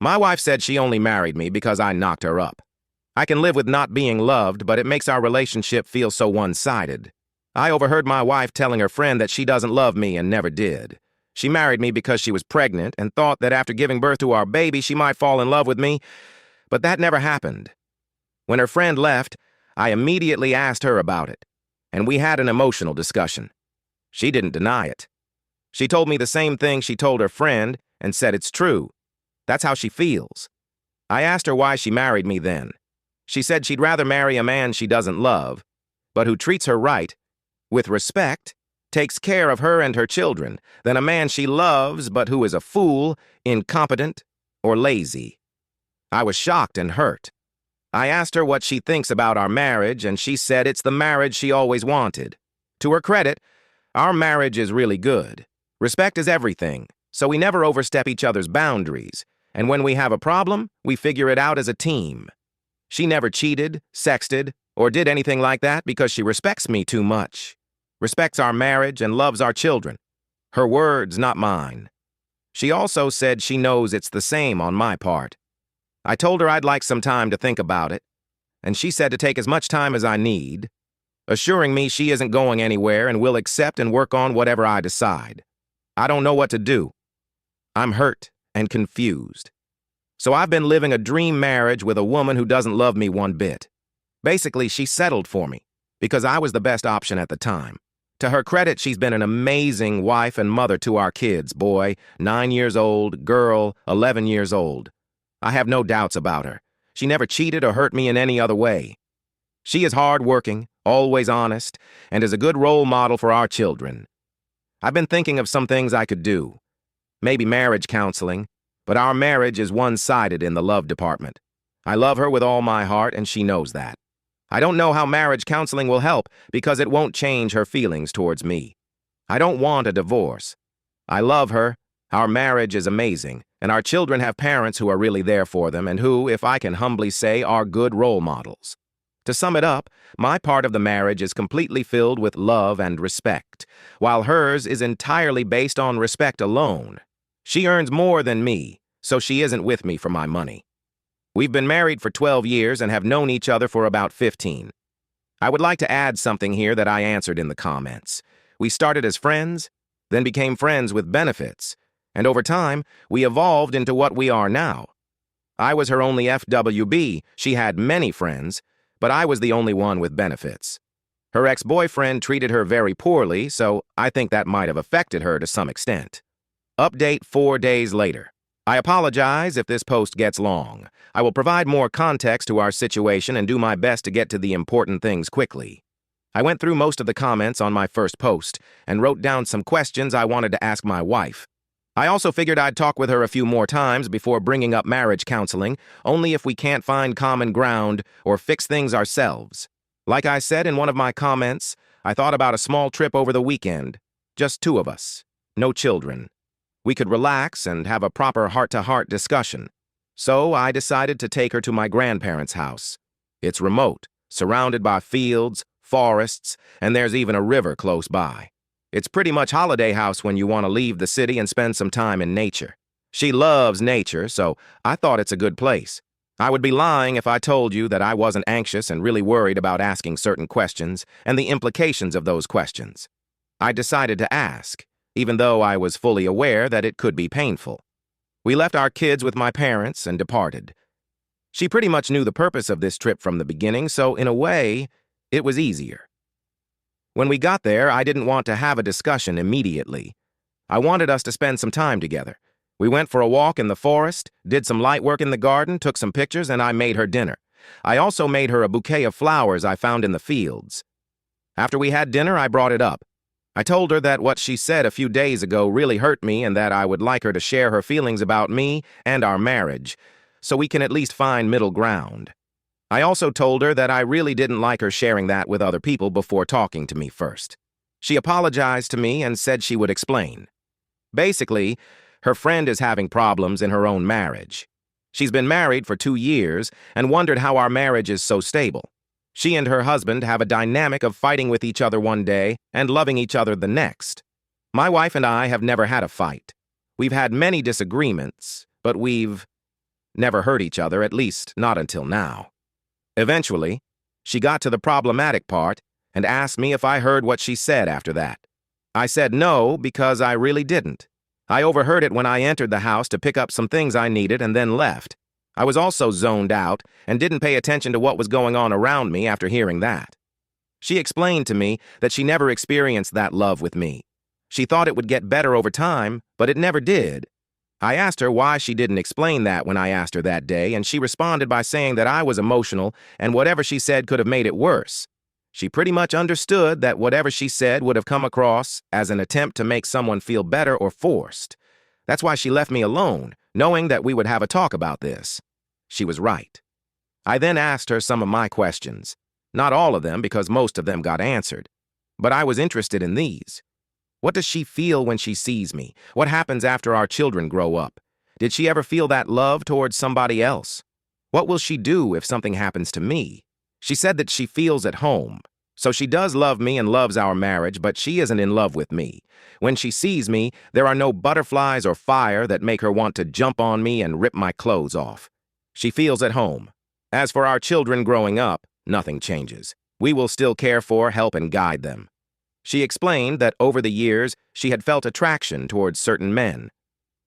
My wife said she only married me because I knocked her up. I can live with not being loved, but it makes our relationship feel so one-sided. I overheard my wife telling her friend that she doesn't love me and never did. She married me because she was pregnant and thought that after giving birth to our baby, she might fall in love with me, but that never happened. When her friend left, I immediately asked her about it, and we had an emotional discussion. She didn't deny it. She told me the same thing she told her friend and said it's true. That's how she feels. I asked her why she married me then. She said she'd rather marry a man she doesn't love, but who treats her right, with respect, takes care of her and her children, than a man she loves but who is a fool, incompetent, or lazy. I was shocked and hurt. I asked her what she thinks about our marriage, and she said it's the marriage she always wanted. To her credit, our marriage is really good. Respect is everything, so we never overstep each other's boundaries, and when we have a problem, we figure it out as a team. She never cheated, sexted, or did anything like that because she respects me too much. Respects our marriage and loves our children. Her words, not mine. She also said she knows it's the same on my part. I told her I'd like some time to think about it, and she said to take as much time as I need, assuring me she isn't going anywhere and will accept and work on whatever I decide. I don't know what to do. I'm hurt and confused. So I've been living a dream marriage with a woman who doesn't love me one bit. Basically, she settled for me because I was the best option at the time. To her credit, she's been an amazing wife and mother to our kids, boy, 9 years old, girl, 11 years old. I have no doubts about her. She never cheated or hurt me in any other way. She is hardworking, always honest, and is a good role model for our children. I've been thinking of some things I could do. Maybe marriage counseling, but our marriage is one-sided in the love department. I love her with all my heart, and she knows that. I don't know how marriage counseling will help because it won't change her feelings towards me. I don't want a divorce. I love her, our marriage is amazing, and our children have parents who are really there for them and who, if I can humbly say, are good role models. To sum it up, my part of the marriage is completely filled with love and respect, while hers is entirely based on respect alone. She earns more than me, so she isn't with me for my money. We've been married for 12 years and have known each other for about 15. I would like to add something here that I answered in the comments. We started as friends, then became friends with benefits, and over time, we evolved into what we are now. I was her only FWB. She had many friends, but I was the only one with benefits. Her ex-boyfriend treated her very poorly, so I think that might have affected her to some extent. Update 4 days later. I apologize if this post gets long. I will provide more context to our situation and do my best to get to the important things quickly. I went through most of the comments on my first post and wrote down some questions I wanted to ask my wife. I also figured I'd talk with her a few more times before bringing up marriage counseling, only if we can't find common ground or fix things ourselves. Like I said in one of my comments, I thought about a small trip over the weekend. Just 2 of us. No children. We could relax and have a proper heart-to-heart discussion. So I decided to take her to my grandparents' house. It's remote, surrounded by fields, forests, and there's even a river close by. It's pretty much holiday house when you want to leave the city and spend some time in nature. She loves nature, so I thought it's a good place. I would be lying if I told you that I wasn't anxious and really worried about asking certain questions and the implications of those questions. I decided to ask, even though I was fully aware that it could be painful. We left our kids with my parents and departed. She pretty much knew the purpose of this trip from the beginning, so in a way, it was easier. When we got there, I didn't want to have a discussion immediately. I wanted us to spend some time together. We went for a walk in the forest, did some light work in the garden, took some pictures, and I made her dinner. I also made her a bouquet of flowers I found in the fields. After we had dinner, I brought it up. I told her that what she said a few days ago really hurt me and that I would like her to share her feelings about me and our marriage, so we can at least find middle ground. I also told her that I really didn't like her sharing that with other people before talking to me first. She apologized to me and said she would explain. Basically, her friend is having problems in her own marriage. She's been married for 2 years and wondered how our marriage is so stable. She and her husband have a dynamic of fighting with each other one day and loving each other the next. My wife and I have never had a fight. We've had many disagreements, but we've never hurt each other, at least not until now. Eventually, she got to the problematic part and asked me if I heard what she said after that. I said no because I really didn't. I overheard it when I entered the house to pick up some things I needed and then left. I was also zoned out and didn't pay attention to what was going on around me after hearing that. She explained to me that she never experienced that love with me. She thought it would get better over time, but it never did. I asked her why she didn't explain that when I asked her that day, and she responded by saying that I was emotional and whatever she said could have made it worse. She pretty much understood that whatever she said would have come across as an attempt to make someone feel better or forced. That's why she left me alone, knowing that we would have a talk about this. She was right. I then asked her some of my questions. Not all of them, because most of them got answered. But I was interested in these. What does she feel when she sees me? What happens after our children grow up? Did she ever feel that love towards somebody else? What will she do if something happens to me? She said that she feels at home. So she does love me and loves our marriage, but she isn't in love with me. When she sees me, there are no butterflies or fire that make her want to jump on me and rip my clothes off. She feels at home. As for our children growing up, nothing changes. We will still care for, help, and guide them. She explained that over the years, she had felt attraction towards certain men,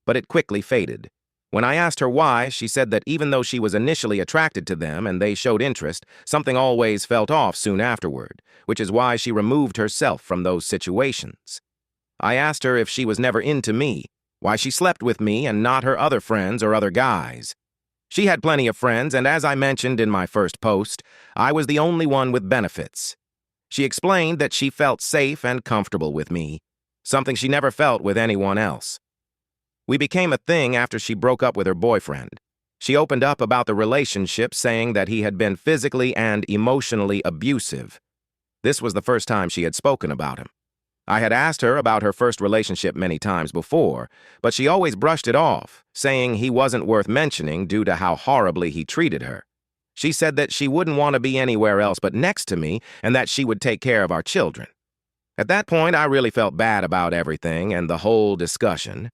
but it quickly faded. When I asked her why, she said that even though she was initially attracted to them and they showed interest, something always felt off soon afterward, which is why she removed herself from those situations. I asked her if she was never into me, why she slept with me and not her other friends or other guys. She had plenty of friends, and as I mentioned in my first post, I was the only one with benefits. She explained that she felt safe and comfortable with me, something she never felt with anyone else. We became a thing after she broke up with her boyfriend. She opened up about the relationship, saying that he had been physically and emotionally abusive. This was the first time she had spoken about him. I had asked her about her first relationship many times before, but she always brushed it off, saying he wasn't worth mentioning due to how horribly he treated her. She said that she wouldn't want to be anywhere else but next to me and that she would take care of our children. At that point, I really felt bad about everything and the whole discussion.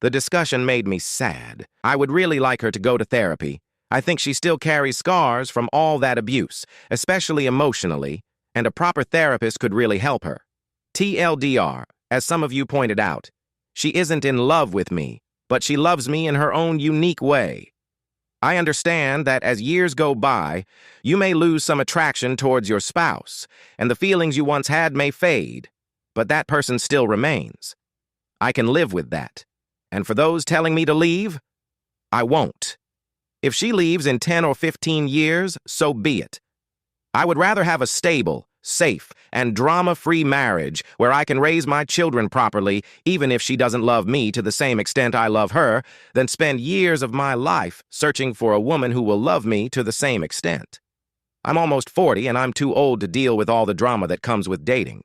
The discussion made me sad. I would really like her to go to therapy. I think she still carries scars from all that abuse, especially emotionally, and a proper therapist could really help her. TLDR, as some of you pointed out, she isn't in love with me, but she loves me in her own unique way. I understand that as years go by, you may lose some attraction towards your spouse, and the feelings you once had may fade, but that person still remains. I can live with that. And for those telling me to leave, I won't. If she leaves in 10 or 15 years, so be it. I would rather have a stable, safe, and drama-free marriage where I can raise my children properly, even if she doesn't love me to the same extent I love her, than spend years of my life searching for a woman who will love me to the same extent. I'm almost 40 and I'm too old to deal with all the drama that comes with dating.